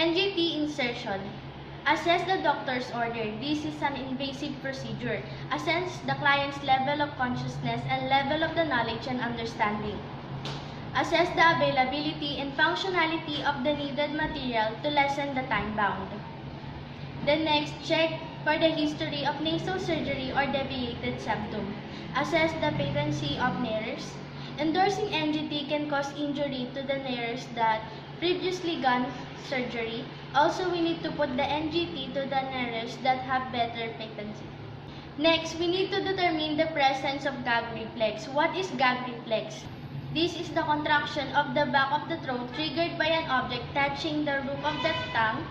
NGT insertion. Assess the doctor's order. This is an invasive procedure. Assess the client's level of consciousness and level of the knowledge and understanding. Assess the availability and functionality of the needed material to lessen the time bound. Then next, check for the history of nasal surgery or deviated septum. Assess the patency of nares. Endorsing NGT can cause injury to the nares that previously gone surgery. Also, we need to put the NGT to the nares that have better patency. Next, we need to determine the presence of gag reflex. What is gag reflex? This is the contraction of the back of the throat triggered by an object touching the roof of the tongue,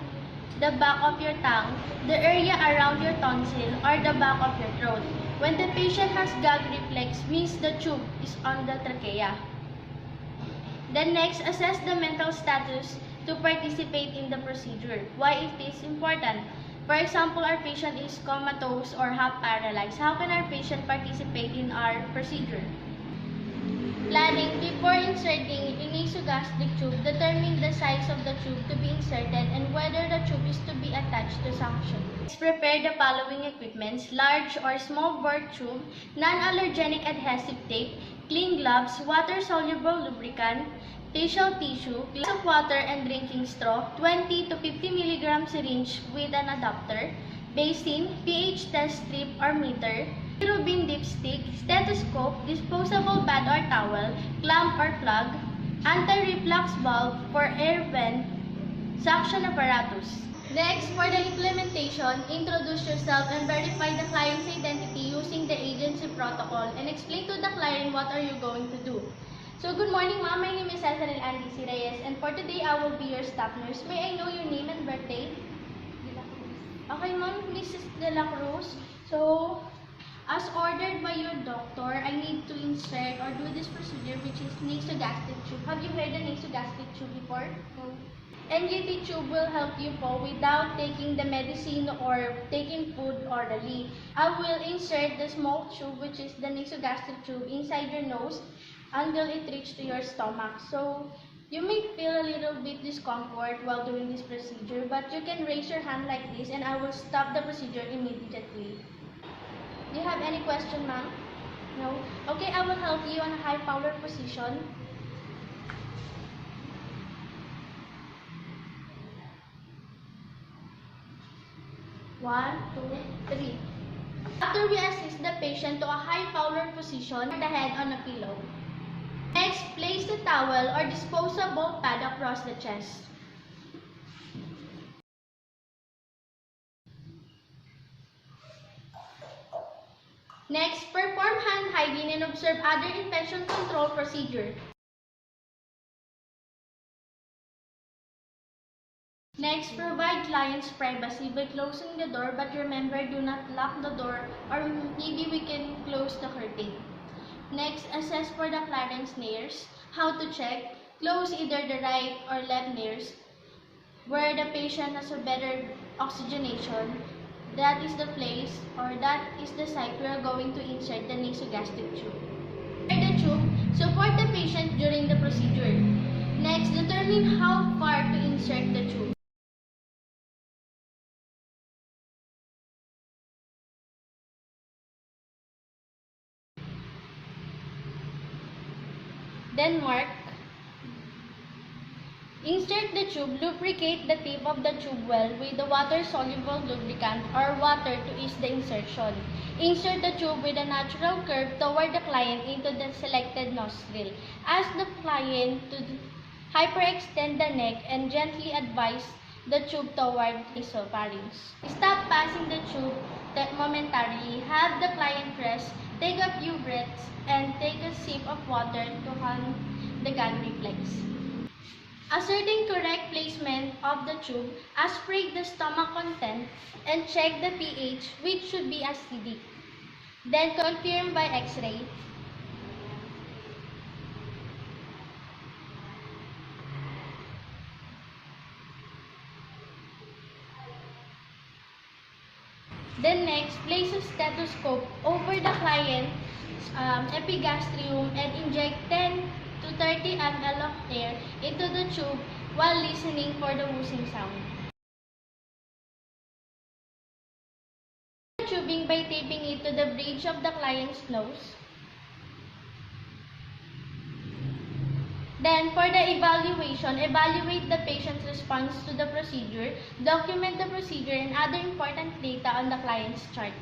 the back of your tongue, the area around your tonsil, or the back of your throat. When the patient has gag reflex, means the tube is on the trachea. Then next, assess the mental status to participate in the procedure. Why it is important? For example, our patient is comatose or half paralyzed. How can our patient participate in our procedure? Planning before inserting a nasogastric tube, determine the size of the tube to be inserted and whether the tube is to be attached to suction. Prepare the following equipments: large or small bore tube, non-allergenic adhesive tape, clean gloves, water-soluble lubricant, facial tissue, glass of water and drinking straw, 20 to 50 mg syringe with an adapter, basin, pH test strip or meter, Rubin dipstick, stethoscope, disposable pad or towel, clamp or plug, anti-reflux valve for air vent, suction apparatus. Next, for the implementation, introduce yourself and verify the client's identity using the agency protocol and explain to the client what are you going to do. So, good morning, ma'am. My name is Cez Reyes, and for today, I will be your staff nurse. May I know your name and birthday? Okay, ma'am, Mrs. De La Cruz. So, as ordered by your doctor, I need to insert or do this procedure, which is nasogastric tube. Have you heard the nasogastric tube before? No. NGT tube will help you po without taking the medicine or taking food orally. I will insert the small tube, which is the nasogastric tube, inside your nose until it reaches to your stomach. So, you may feel a little bit discomfort while doing this procedure, but you can raise your hand like this and I will stop the procedure immediately. Do you have any question, ma'am? No? Okay, I will help you on a high power position. One, two, three. After we assist the patient to a high power position, the head on a pillow. Next, place the towel or disposable pad across the chest. Next, perform hand hygiene and observe other infection control procedure. Next, provide clients privacy by closing the door, but remember, do not lock the door, or maybe we can close the curtain. Next, assess for the client's nares. How to check? Close either the right or left nares where the patient has a better oxygenation. That is the place or that is the site we are going to insert the nasogastric tube. Prepare the tube. Support the patient during the procedure. Next, determine how far to insert the tube. Then mark. Insert the tube, lubricate the tip of the tube well with the water-soluble lubricant or water to ease the insertion. Insert the tube with a natural curve toward the client into the selected nostril. Ask the client to hyperextend the neck and gently advise the tube toward nasopharynx. Stop passing the tube momentarily. Have the client rest, take a few breaths, and take a sip of water to calm the gag reflex. Ascertain correct placement of the tube, aspirate the stomach content, and check the pH, which should be acidic. Then confirm by X-ray. Then next, place a stethoscope over the client's epigastrium and inject 10 to 30 ml of air into the the tube while listening for the whoosing sound. Tubing by taping it to the bridge of the client's nose. Then, for the evaluation, evaluate the patient's response to the procedure, document the procedure and other important data on the client's chart.